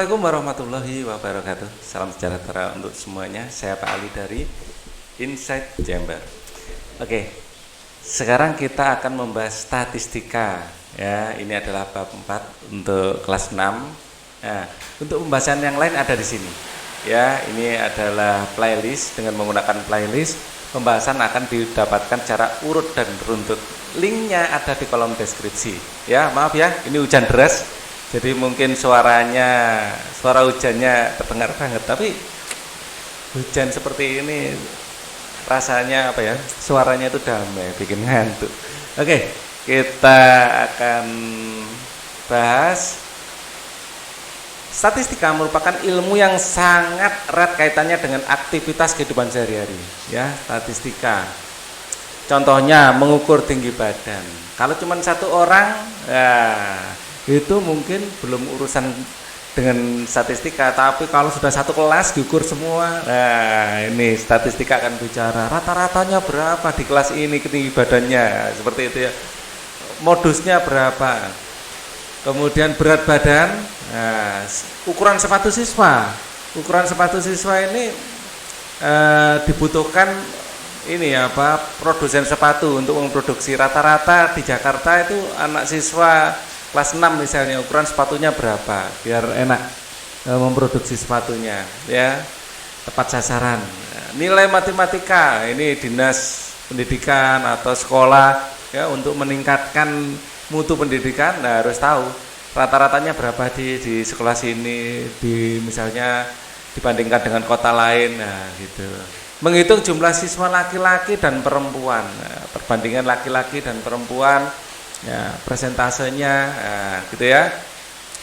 Assalamualaikum warahmatullahi wabarakatuh. Salam sejahtera untuk semuanya. Saya Pak Ali dari Insight Jember. Oke, sekarang kita akan membahas statistika. Ya, ini adalah bab 4 untuk kelas 6. Nah, untuk pembahasan yang lain ada di sini. Ya, ini adalah playlist. Dengan menggunakan playlist, pembahasan akan didapatkan secara urut dan beruntut. Linknya ada di kolom deskripsi. Ya, maaf ya, ini hujan deras. Jadi mungkin suara hujannya terdengar banget, tapi hujan seperti ini rasanya apa ya? Suaranya itu damai, bikin ngantuk. Oke, kita akan bahas statistika merupakan ilmu yang sangat erat kaitannya dengan aktivitas kehidupan sehari-hari. Ya, statistika. Contohnya mengukur tinggi badan. Kalau cuma satu orang, itu mungkin belum urusan dengan statistika, tapi kalau sudah satu kelas diukur semua, nah ini statistika akan bicara rata-ratanya berapa di kelas ini tinggi badannya, seperti itu ya, modusnya berapa, kemudian berat badan, nah, ukuran sepatu siswa ini dibutuhkan ini apa, produsen sepatu untuk memproduksi. Rata-rata di Jakarta itu anak siswa kelas 6 misalnya, ukuran sepatunya berapa biar enak memproduksi sepatunya, ya, tepat sasaran. Nilai matematika ini dinas pendidikan atau sekolah ya, untuk meningkatkan mutu pendidikan, nah, harus tahu rata-ratanya berapa di sekolah sini, di misalnya dibandingkan dengan kota lain, nah gitu. Menghitung jumlah siswa laki-laki dan perempuan, nah, perbandingan laki-laki dan perempuan, ya, persentasenya, gitu ya,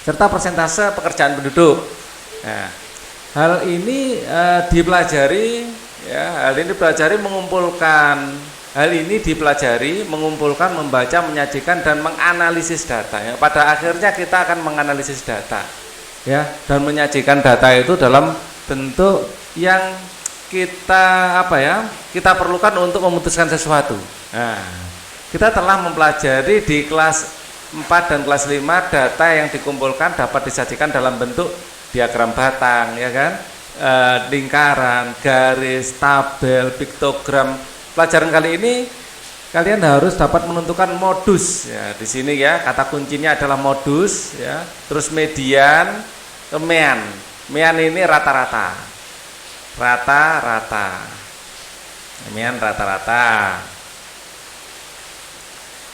serta persentase pekerjaan penduduk. Nah, hal ini dipelajari mengumpulkan, membaca, menyajikan dan menganalisis data. Ya, pada akhirnya kita akan menganalisis data, ya, dan menyajikan data itu dalam bentuk yang kita perlukan untuk memutuskan sesuatu. Nah, kita telah mempelajari di kelas 4 dan kelas 5 data yang dikumpulkan dapat disajikan dalam bentuk diagram batang, ya kan, lingkaran, garis, tabel, piktogram. Pelajaran kali ini kalian harus dapat menentukan modus, ya, di sini ya, kata kuncinya adalah modus, ya. Terus median, mean. Mean ini rata-rata. Mean rata-rata.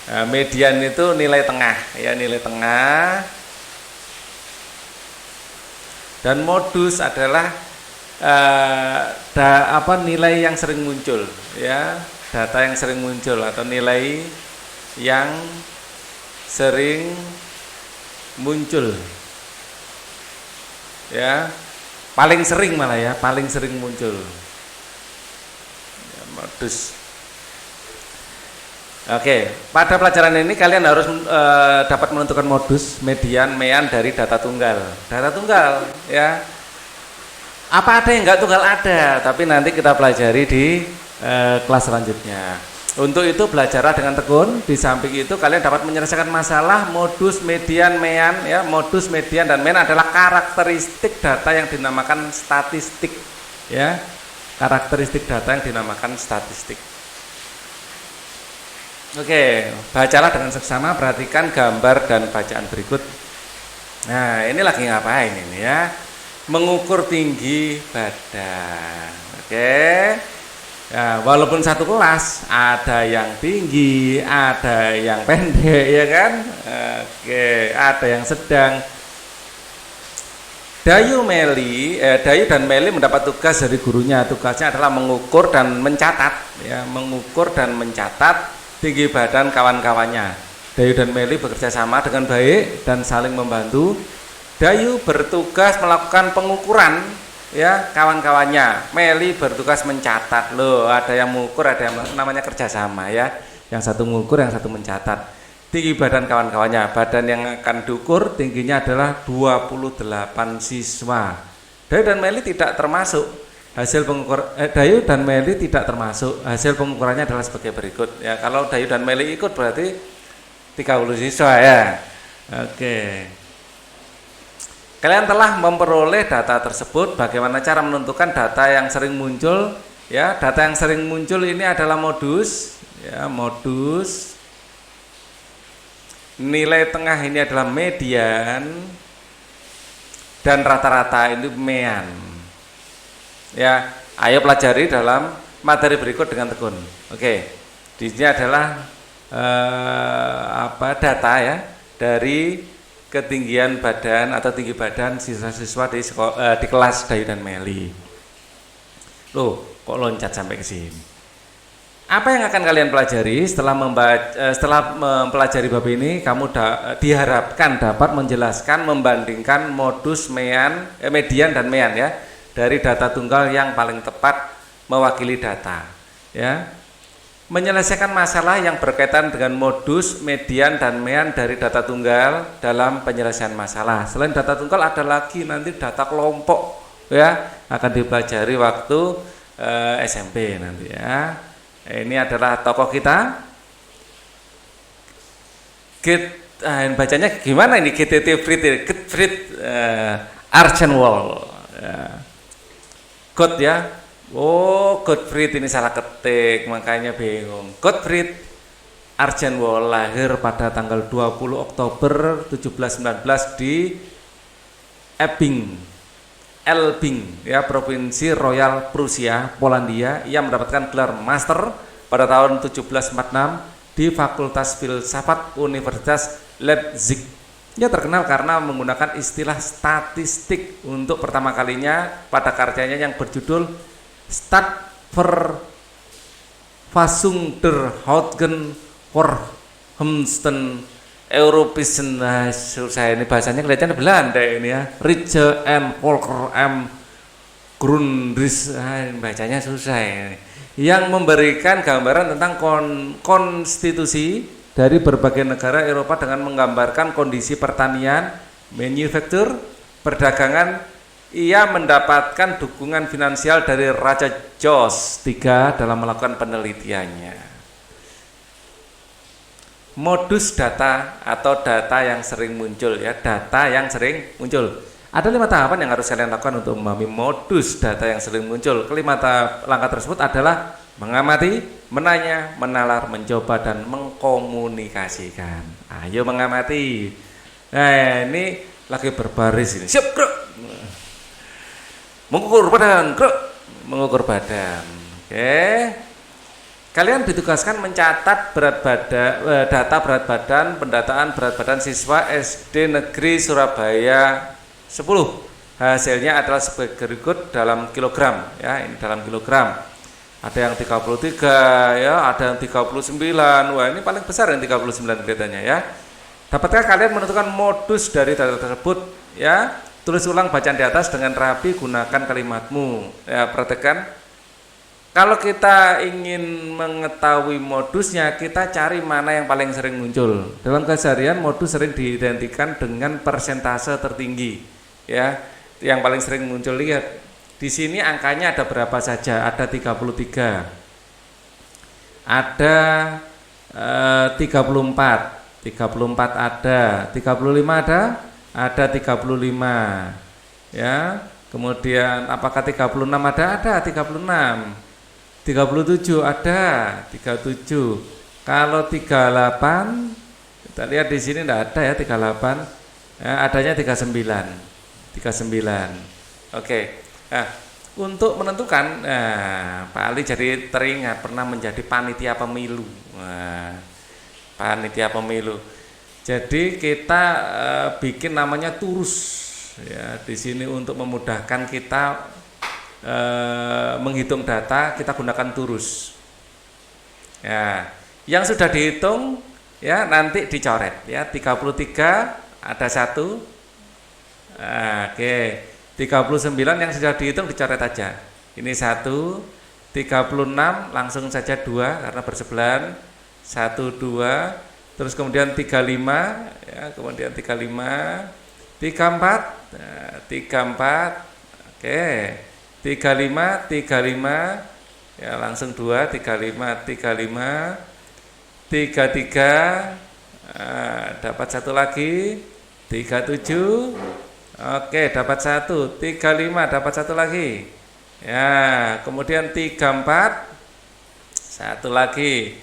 Nah, median itu nilai tengah, ya, nilai tengah. Dan modus adalah nilai yang sering muncul, ya, data yang sering muncul atau nilai yang sering muncul, ya, paling sering muncul, ya, modus. Oke, pada pelajaran ini kalian harus dapat menentukan modus, median, mean dari data tunggal. Data tunggal, ya. Apa ada yang enggak tunggal? Ada, tapi nanti kita pelajari di kelas selanjutnya. Untuk itu belajarlah dengan tekun. Di samping itu kalian dapat menyelesaikan masalah modus, median, mean, ya. Modus, median, dan mean adalah karakteristik data yang dinamakan statistik, ya. Karakteristik data yang dinamakan statistik. Oke, bacalah dengan seksama, perhatikan gambar dan bacaan berikut. Nah, ini lagi ngapain ini, ya? Mengukur tinggi badan. Oke. Ya, walaupun satu kelas, ada yang tinggi, ada yang pendek, ya kan? Oke, ada yang sedang. Dayu dan Meli mendapat tugas dari gurunya. Tugasnya adalah mengukur dan mencatat, ya, tinggi badan kawan-kawannya. Dayu dan Meli bekerja sama dengan baik dan saling membantu. Dayu bertugas melakukan pengukuran, ya, kawan-kawannya. Meli bertugas mencatat. Loh, ada yang mengukur, ada yang namanya kerjasama, ya. Yang satu mengukur, yang satu mencatat. Tinggi badan kawan-kawannya. Badan yang akan diukur tingginya adalah 28 siswa. Dayu dan Meli tidak termasuk. Dayu dan Meli tidak termasuk. Hasil pengukurannya adalah sebagai berikut. Ya, kalau Dayu dan Meli ikut berarti 30 siswa, ya. Oke. Kalian telah memperoleh data tersebut. Bagaimana cara menentukan data yang sering muncul? Ya, data yang sering muncul ini adalah modus. Ya, modus. Nilai tengah ini adalah median. Dan rata-rata itu mean. Ya, ayo pelajari dalam materi berikut dengan tekun. Oke, di sini adalah data ya dari ketinggian badan atau tinggi badan siswa-siswa di kelas Dayu dan Meli. Loh, kok loncat sampai ke sini? Apa yang akan kalian pelajari setelah mempelajari bab ini? Kamu diharapkan dapat menjelaskan, membandingkan modus median dan mean ya dari data tunggal yang paling tepat mewakili data. Ya. Menyelesaikan masalah yang berkaitan dengan modus, median, dan mean dari data tunggal dalam penyelesaian masalah. Selain data tunggal ada lagi nanti data kelompok ya, akan dipelajari waktu SMP nanti ya. Ini adalah tokoh kita. Bacanya gimana ini? Gottfried Archenwald. Ya. Oh, Gottfried ini salah ketik, makanya bingung. Gottfried Archenwald lahir pada tanggal 20 Oktober 1719 di Elbing, ya, Provinsi Royal Prusia, Polandia. Ia mendapatkan gelar master pada tahun 1746 di Fakultas Filsafat Universitas Leipzig. Ia terkenal karena menggunakan istilah statistik untuk pertama kalinya pada karyanya yang berjudul Stadtverfassung der Heutigen Vorherrschenden Europäischen. Susah ini bahasanya, kelihatannya Belanda ini ya. Rije and Volker M. Grundrisse, bacanya susah ini. Yang memberikan gambaran tentang konstitusi dari berbagai negara Eropa dengan menggambarkan kondisi pertanian, manufaktur, perdagangan. Ia mendapatkan dukungan finansial dari Raja Jos III dalam melakukan penelitiannya. Modus data atau data yang sering muncul ya, data yang sering muncul. Ada 5 tahapan yang harus kalian lakukan untuk memahami modus data yang sering muncul. Kelima langkah tersebut adalah mengamati, menanya, menalar, mencoba, dan mengkomunikasikan. Ayo mengamati. Nah, ini lagi berbaris ini. Siap, bro. Mengukur badan, mengukur badan. Oke. Kalian ditugaskan mencatat data berat badan, pendataan berat badan siswa SD Negeri Surabaya 10. Hasilnya adalah sebagai berikut dalam kilogram ya, ini dalam kilogram. Ada yang 33 ya, ada yang 39. Wah, ini paling besar yang 39 kelihatannya ya. Dapatkah kalian menentukan modus dari data tersebut ya? Tulis ulang bacaan di atas dengan rapi, gunakan kalimatmu. Ya, perhatikan. Kalau kita ingin mengetahui modusnya, kita cari mana yang paling sering muncul. Dalam keseharian, modus sering diidentikan dengan persentase tertinggi. Ya, yang paling sering muncul, lihat. Di sini angkanya ada berapa saja? Ada 33. Ada 34. 34 ada, 35 ada? Ada 35 ya. Kemudian apakah 36 ada? Ada 36. 37 ada 37. Kalau 38 kita lihat di sini tidak ada ya 38 ya, adanya 39. Oke. Nah, untuk menentukan Pak Ali jadi teringat pernah menjadi panitia pemilu. Panitia pemilu. Jadi kita bikin namanya turus ya, di sini untuk memudahkan kita menghitung data, kita gunakan turus. Ya, yang sudah dihitung ya nanti dicoret ya, 33 ada 1. Oke. 39 yang sudah dihitung dicoret aja. Ini 1, 36 langsung saja 2 karena bersebelahan. 1 2. Terus kemudian 35 ya, kemudian 35, 34, nah, 34, oke, 35 ya langsung 2, 35, 33, dapat 1 lagi, 37, Oke, dapat 1. 35 dapat 1 lagi. Ya, kemudian 34 1 lagi.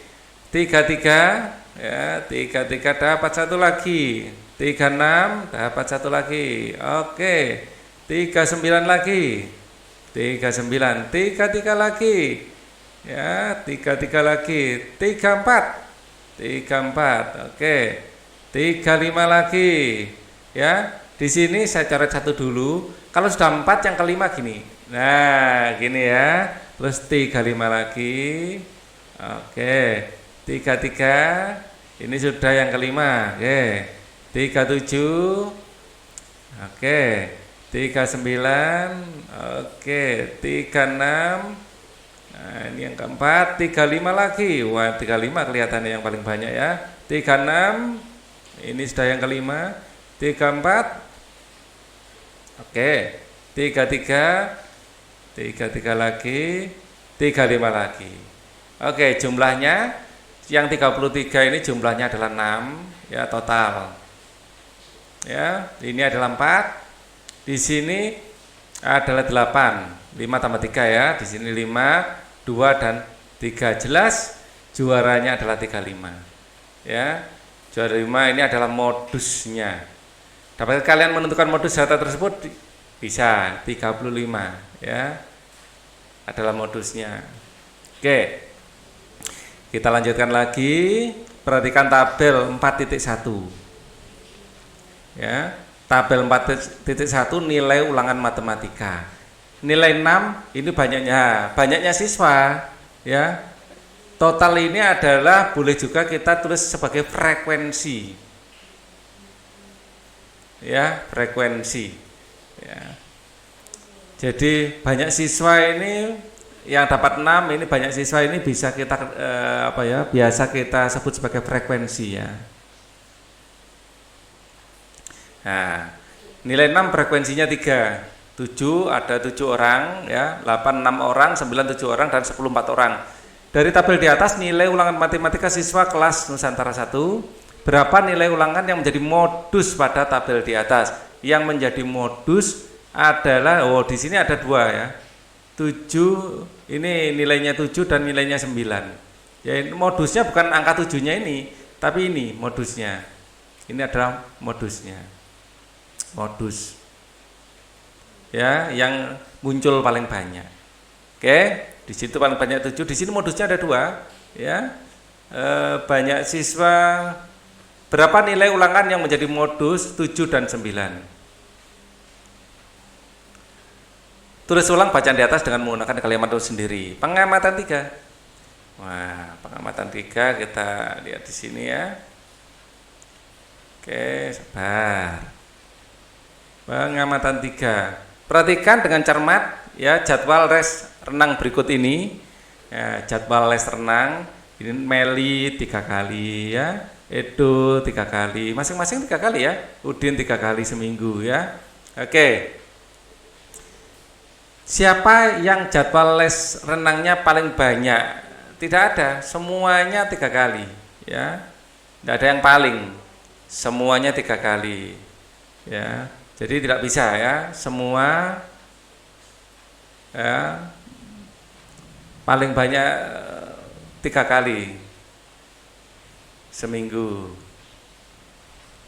33 ya, 33 dapat 1 lagi. 36 dapat 1 lagi. Oke. 39 lagi. 39, 33 lagi. Ya, 33 lagi. 34. 34. Oke. 35 lagi. Ya. Di sini saya coret 1 dulu. Kalau sudah 4 yang kelima gini. Nah, gini ya. Terus 35 lagi. Oke. 33. Ini sudah yang kelima. Oke. 37. Oke. 39. Oke. 36. Nah, ini yang keempat. 35 lagi. Wah, 35 kelihatannya yang paling banyak ya. 36. Ini sudah yang kelima. 34. Oke, 33 lagi, 35 lagi. Oke, jumlahnya yang 33 ini jumlahnya adalah 6 ya total. Ya, ini adalah 4. Di sini adalah 8. 5 tambah 3 ya. Di sini 5, 2 dan 3. Jelas juaranya adalah 35. Ya. Juara 5 ini adalah modusnya. Dapat kalian menentukan modus data tersebut? Bisa, 35 ya. Adalah modusnya. Oke. Kita lanjutkan lagi. Perhatikan tabel 4.1. Ya, tabel 4.1 nilai ulangan matematika. Nilai 6 ini banyaknya siswa ya. Total ini adalah boleh juga kita tulis sebagai frekuensi. Ya, frekuensi ya. Jadi banyak siswa ini yang dapat 6 ini, banyak siswa ini bisa kita biasa kita sebut sebagai frekuensi ya. Nah, nilai 6 frekuensinya 3. 7 ada 7 orang ya, 8 6 orang, 9 7 orang dan 10 4 orang. Dari tabel di atas nilai ulangan matematika siswa kelas Nusantara 1. Berapa nilai ulangan yang menjadi modus pada tabel di atas? Yang menjadi modus adalah, di sini ada 2 ya. 7, ini nilainya 7 dan nilainya 9. Ya, modusnya bukan angka 7-nya ini, tapi ini modusnya. Ini adalah modusnya. Modus. Ya, yang muncul paling banyak. Oke, di situ paling banyak 7, di sini modusnya ada 2, ya. Banyak siswa. Berapa nilai ulangan yang menjadi modus 7 dan 9? Tulis ulang bacaan di atas dengan menggunakan kalimat itu sendiri. Pengamatan 3. Wah, pengamatan 3 kita lihat di sini ya. Oke, sabar. Pengamatan 3. Perhatikan dengan cermat ya jadwal les renang berikut ini. Ya, jadwal les renang ini Meli 3 kali ya. Edo 3 kali, masing-masing 3 kali ya. Udin 3 kali seminggu ya. Oke. Siapa yang jadwal les renangnya paling banyak? Tidak ada, semuanya 3 kali ya. Tidak ada yang paling. Semuanya 3 kali. Ya. Jadi tidak bisa ya, semua ya paling banyak 3 kali seminggu.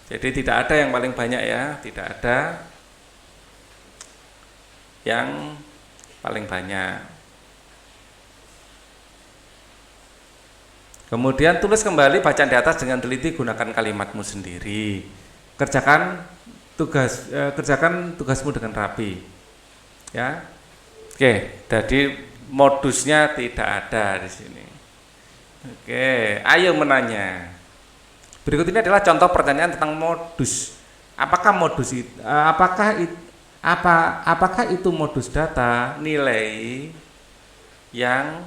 Jadi tidak ada yang paling banyak ya, tidak ada yang paling banyak. Kemudian tulis kembali bacaan di atas dengan teliti, gunakan kalimatmu sendiri. Kerjakan tugasmu dengan rapi. Ya. Oke, jadi modusnya tidak ada di sini. Oke, ayo menanya. Berikut ini adalah contoh pertanyaan tentang modus. Apakah modus itu apakah itu modus data nilai yang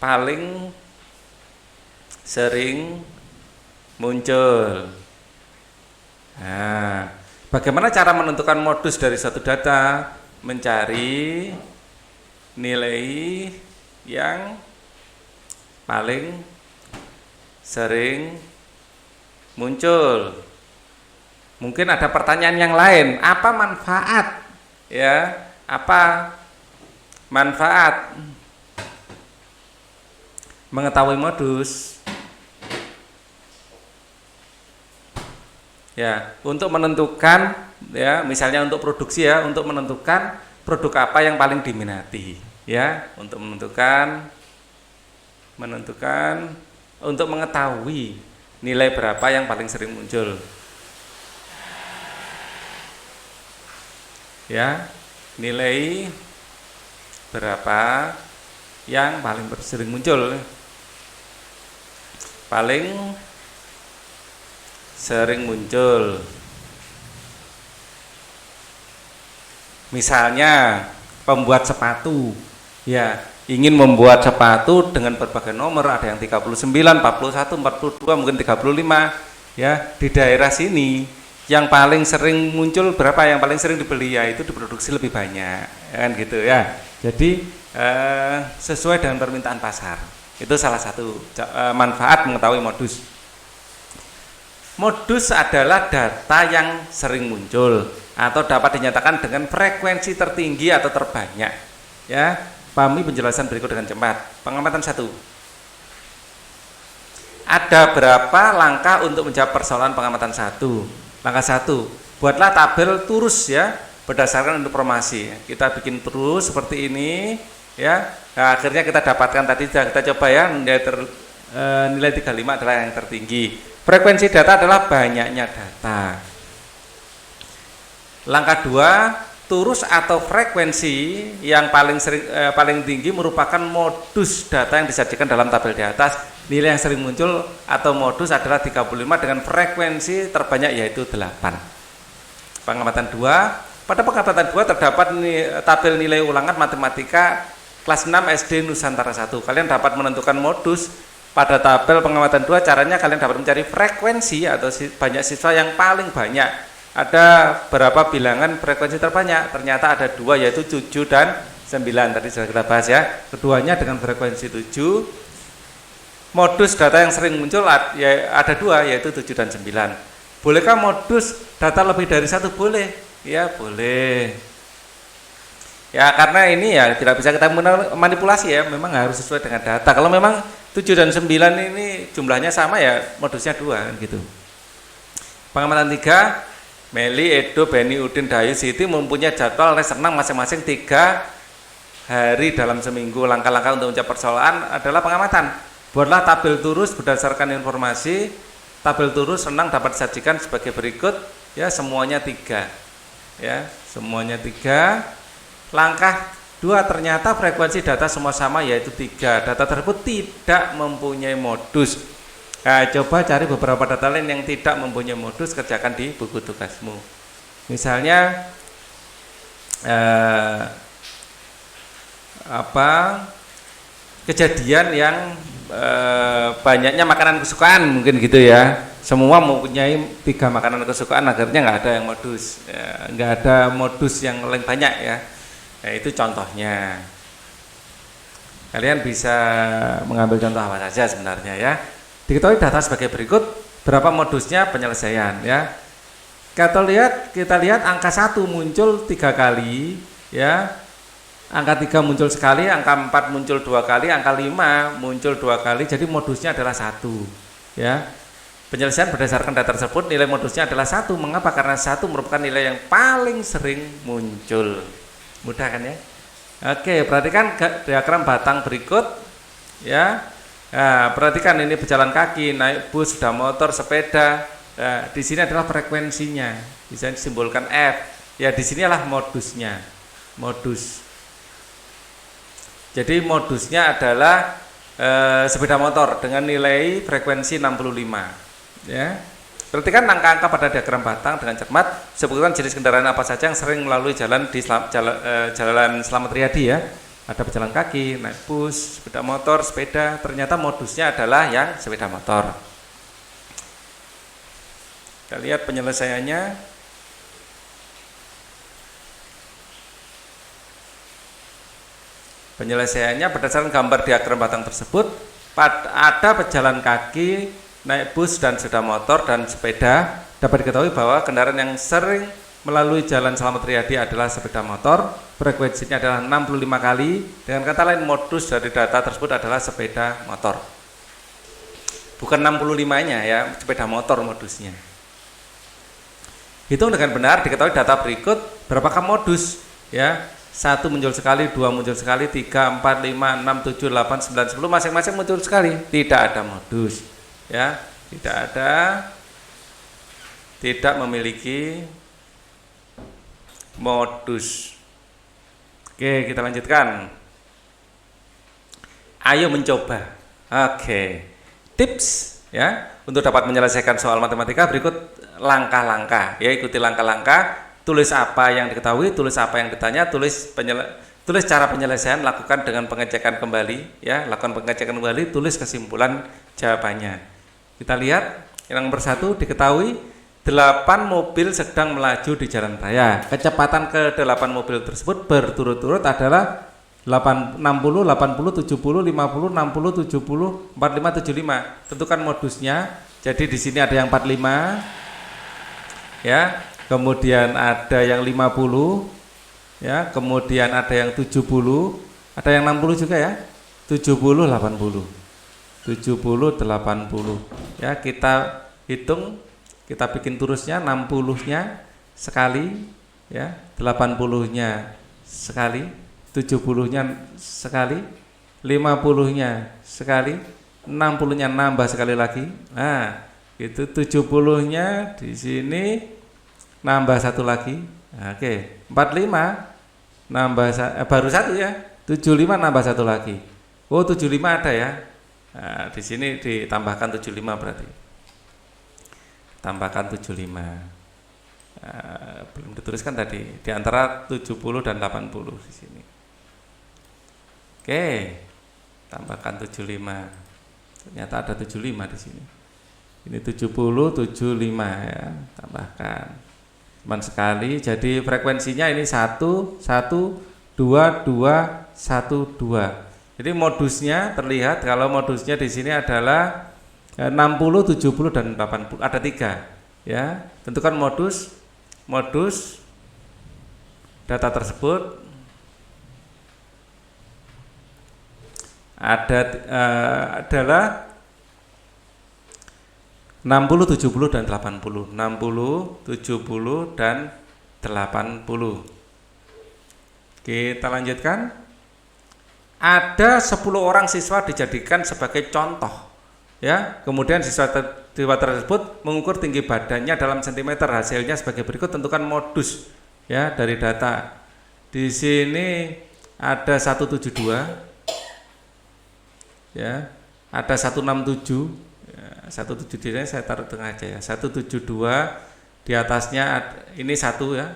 paling sering muncul? Nah, bagaimana cara menentukan modus dari suatu data? Mencari nilai yang paling sering muncul. Mungkin ada pertanyaan yang lain, apa manfaat? Ya, apa manfaat mengetahui modus? Ya, untuk menentukan, ya, misalnya untuk produksi, ya, untuk menentukan produk apa yang paling diminati, ya, untuk menentukan untuk mengetahui nilai berapa yang paling sering muncul, ya, nilai berapa yang paling sering muncul, misalnya pembuat sepatu, ya, ingin membuat sepatu dengan berbagai nomor, ada yang 39, 41, 42, mungkin 35, ya, di daerah sini yang paling sering muncul berapa, yang paling sering dibeli, ya, itu diproduksi lebih banyak, ya, kan gitu, ya. Jadi sesuai dengan permintaan pasar. Itu salah satu manfaat mengetahui modus. Modus adalah data yang sering muncul atau dapat dinyatakan dengan frekuensi tertinggi atau terbanyak. Ya, pahami penjelasan berikut dengan cepat. Pengamatan 1. Ada berapa langkah untuk menjawab persoalan pengamatan 1? Langkah 1, buatlah tabel turus, ya, berdasarkan informasi. Kita bikin terus seperti ini, ya. Nah, akhirnya kita dapatkan tadi kita coba, ya, nilai 35 adalah yang tertinggi. Frekuensi data adalah banyaknya data. Langkah 2, turus atau frekuensi yang paling tinggi merupakan modus data yang disajikan dalam tabel di atas. Nilai yang sering muncul atau modus adalah 35 dengan frekuensi terbanyak yaitu 8. Pengamatan 2, pada pengamatan 2 terdapat tabel nilai ulangan matematika kelas 6 SD Nusantara 1. Kalian dapat menentukan modus. Pada tabel pengamatan 2 caranya kalian dapat mencari frekuensi atau banyak siswa yang paling banyak. Ada berapa bilangan frekuensi terbanyak? Ternyata ada 2, yaitu 7 dan 9. Tadi sudah kita bahas, ya. Keduanya dengan frekuensi 7. Modus data yang sering muncul ada 2, yaitu 7 dan 9. Bolehkah modus data lebih dari 1? Boleh. Ya, boleh. Ya, karena ini, ya, tidak bisa kita manipulasi, ya. Memang harus sesuai dengan data. Kalau memang 7 dan 9 ini jumlahnya sama, ya, modusnya 2, gitu. Pengamatan 3, Meli, Edo, Beni, Udin, Dayu, Siti mempunyai jadwal les renang masing-masing 3 hari dalam seminggu. Langkah-langkah untuk mencapai persoalan adalah pengamatan. Buatlah tabel turus berdasarkan informasi. Tabel turus renang dapat disajikan sebagai berikut, ya, semuanya 3. Ya, semuanya 3. Langkah 2, ternyata frekuensi data semua sama yaitu 3. Data tersebut tidak mempunyai modus. Nah, coba cari beberapa data lain yang tidak mempunyai modus, kerjakan di buku tugasmu. Misalnya kejadian yang banyaknya makanan kesukaan, mungkin gitu, ya. Semua mempunyai 3 makanan kesukaan, akhirnya nggak ada yang modus, ya, nggak ada modus yang paling banyak, ya. Nah, itu contohnya. Kalian bisa mengambil contoh apa saja sebenarnya, ya. Diketahui data sebagai berikut, berapa modusnya penyelesaian, ya. Kita lihat angka 1 muncul 3 kali, ya. Angka 3 muncul sekali, angka 4 muncul 2 kali, angka 5 muncul 2 kali, jadi modusnya adalah 1, ya. Penyelesaian berdasarkan data tersebut, nilai modusnya adalah 1. Mengapa? Karena 1 merupakan nilai yang paling sering muncul. Mudah kan, ya? Oke, perhatikan diagram batang berikut, ya. Nah, perhatikan ini pejalan kaki, naik bus, sepeda motor, sepeda. Nah, di sini adalah frekuensinya, bisa disimbolkan F. Ya, di sinilah modusnya. Modus. Jadi modusnya adalah sepeda motor dengan nilai frekuensi 65. Ya. Perhatikan angka-angka pada diagram batang dengan cermat. Sebutkan jenis kendaraan apa saja yang sering melalui jalan di jalan Slamet Riyadi, ya. Ada pejalan kaki, naik bus, sepeda motor, sepeda. Ternyata modusnya adalah yang sepeda motor. Kita lihat penyelesaiannya. Penyelesaiannya berdasarkan gambar diagram batang tersebut, ada pejalan kaki naik bus dan sepeda motor dan sepeda, dapat diketahui bahwa kendaraan yang sering melalui Jalan Slamet Riyadi adalah sepeda motor, frekuensinya adalah 65 kali. Dengan kata lain, modus dari data tersebut adalah sepeda motor. Bukan 65-nya ya, sepeda motor modusnya. Hitung dengan benar, diketahui data berikut berapakah modus ya. 1 muncul sekali, 2 muncul sekali, 3, 4, 5, 6, 7, 8, 9, 10 masing-masing muncul sekali. Tidak ada modus ya, tidak ada, tidak memiliki modus. Oke, kita lanjutkan. Ayo mencoba. Oke. Tips ya untuk dapat menyelesaikan soal matematika berikut langkah-langkah ya, ikuti langkah-langkah. Tulis apa yang diketahui, tulis apa yang ditanya, tulis cara penyelesaian, lakukan dengan pengecekan kembali ya, lakukan pengecekan kembali, tulis kesimpulan jawabannya. Kita lihat yang nomor 1, diketahui 8 mobil sedang melaju di jalan raya. Kecepatan ke-8 mobil tersebut berturut-turut adalah 60, 80, 70, 50, 60, 70, 45, 75. Tentukan modusnya. Jadi di sini ada yang 45 ya, kemudian ada yang 50 ya, kemudian ada yang 70, ada yang 60 juga ya. 70, 80. 70, 80. Ya, kita hitung, kita bikin turusnya, 60-nya sekali ya, 80-nya sekali, 70-nya sekali, 50-nya sekali, 60-nya nambah sekali lagi. Nah, itu 70-nya di sini nambah satu lagi. Nah, oke, 45 nambah baru satu ya. 75 nambah satu lagi. Oh, 75 ada ya. Nah, di sini ditambahkan 75 berarti. Tambahkan 75. Belum dituliskan tadi, di antara 70 dan 80 di sini. Oke, tambahkan 75. Ternyata ada 75 di sini. Ini 70, 75 ya, tambahkan. Cuman sekali, jadi frekuensinya ini 1, 1, 2, 2, 1, 2. Jadi modusnya terlihat, kalau modusnya di sini adalah 60, 70 dan 80. Ada 3 ya. Tentukan modus data tersebut. Adalah 60, 70 dan 80. 60, 70 dan 80. Kita lanjutkan. Ada 10 orang siswa dijadikan sebagai contoh ya. Kemudian siswa tersebut mengukur tinggi badannya dalam sentimeter. Hasilnya sebagai berikut. Tentukan modus ya dari data. Di sini ada 172 ya, ada 167 ya, 172 saya taruh tengah aja ya, 172 di atasnya ini 1 ya,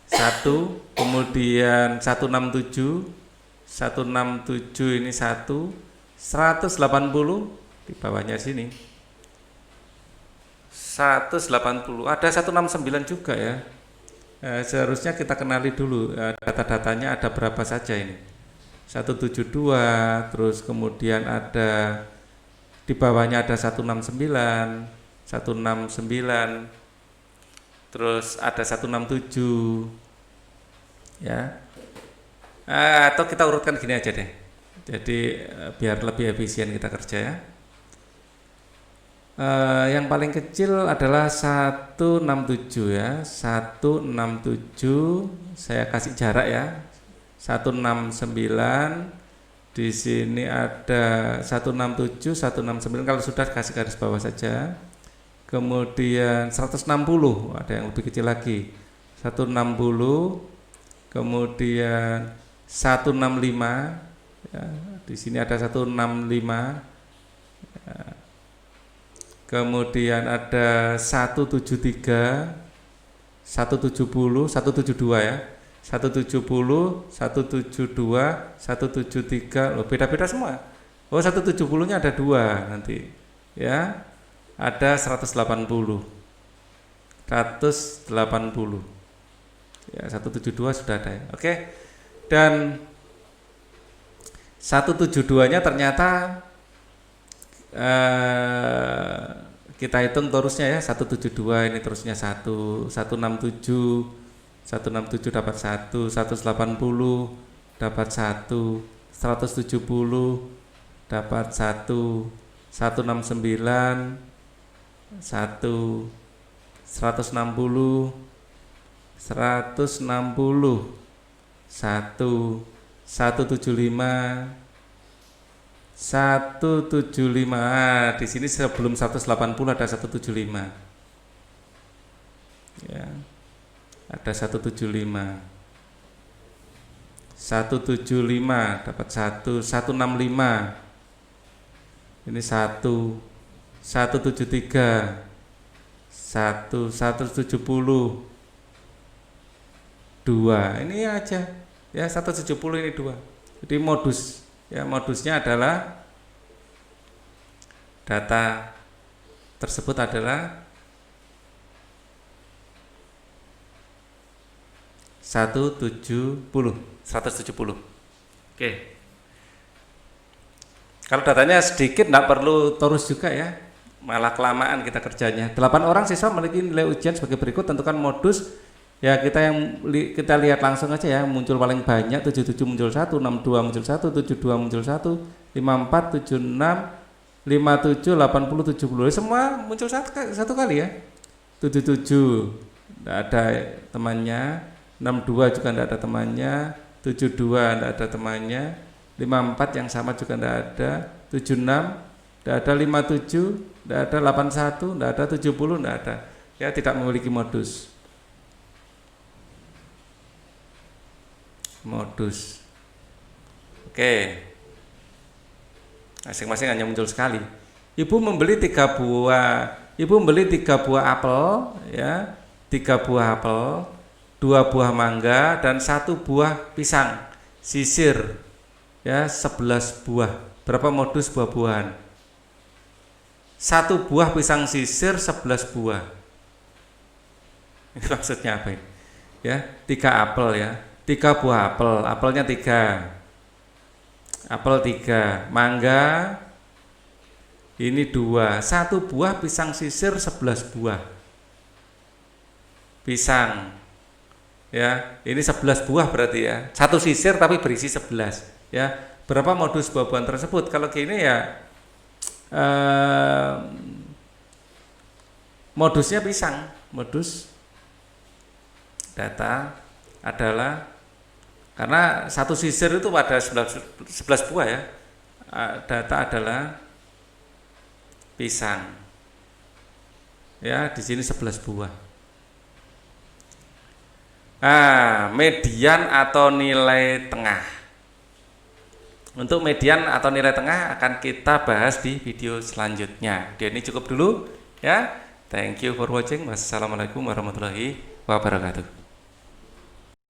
1, kemudian 167 ini 1, 180 di bawahnya sini 180, ada 169 juga ya. Seharusnya kita kenali dulu data-datanya ada berapa saja ini. 172, terus kemudian ada di bawahnya ada 169, terus ada 167 ya. Atau kita urutkan gini aja deh. Jadi biar lebih efisien kita kerja ya. Yang paling kecil adalah 167 ya. 167 saya kasih jarak ya. 169, di sini ada 167, 169, kalau sudah kasih garis bawah saja. Kemudian 160, ada yang lebih kecil lagi. 160, kemudian 165 ya, di sini ada 165. Ya. Kemudian ada 173, 170, 172 ya. 170, 172, 173, loh beda-beda semua. Oh 170-nya ada 2 nanti ya, ada 180 ya, 172 sudah ada ya. Oke, dan 172-nya ternyata kita hitung torusnya ya, 172 ini terusnya 1, 167 dapat 1, 180 dapat 1, 170 dapat 1, 169 1, 160 1, 175 175. Di sini sebelum 180 ada 175 ya, ada 175 dapat 1, 165 ini 1, 173 1, 170 2 ini aja ya, 170 ini 2. Jadi modus ya, modusnya adalah data tersebut adalah 170. Oke. Kalau datanya sedikit enggak perlu torus juga ya, malah kelamaan kita kerjanya. 8 orang siswa memiliki nilai ujian sebagai berikut, tentukan modus. Ya kita lihat langsung aja ya, muncul paling banyak 77 muncul 1, 62 muncul 1, 72 muncul 1, 54, 76, 57, 80, 70. Semua muncul satu kali ya. 77 enggak ada temannya, 62 juga enggak ada temannya, 72 enggak ada temannya, 54 yang sama juga enggak ada, 76 enggak ada, 57 enggak ada, 81 enggak ada, 70 enggak ada. Ya tidak memiliki modus. Oke, masing-masing hanya muncul sekali. Ibu membeli 3 buah apel ya, 3 buah apel, 2 buah mangga dan 1 buah pisang sisir ya, 11 buah. Berapa modus buah-buahan? 1 buah pisang sisir 11 buah. Ini maksudnya apa ini? Ya, 3 apel ya. 3 buah apel, apelnya 3, apel 3, mangga ini 2, 1 buah pisang sisir 11 buah pisang ya, ini 11 buah berarti ya, 1 sisir tapi berisi 11 ya. Berapa modus buah-buahan tersebut? Kalau gini ya modusnya pisang, modus data adalah karena 1 sisir itu pada 11 buah ya, data adalah pisang ya, di sini 11 buah. Median atau nilai tengah. Untuk median atau nilai tengah akan kita bahas di video selanjutnya. Ini cukup dulu ya. Thank you for watching. Wassalamualaikum warahmatullahi wabarakatuh.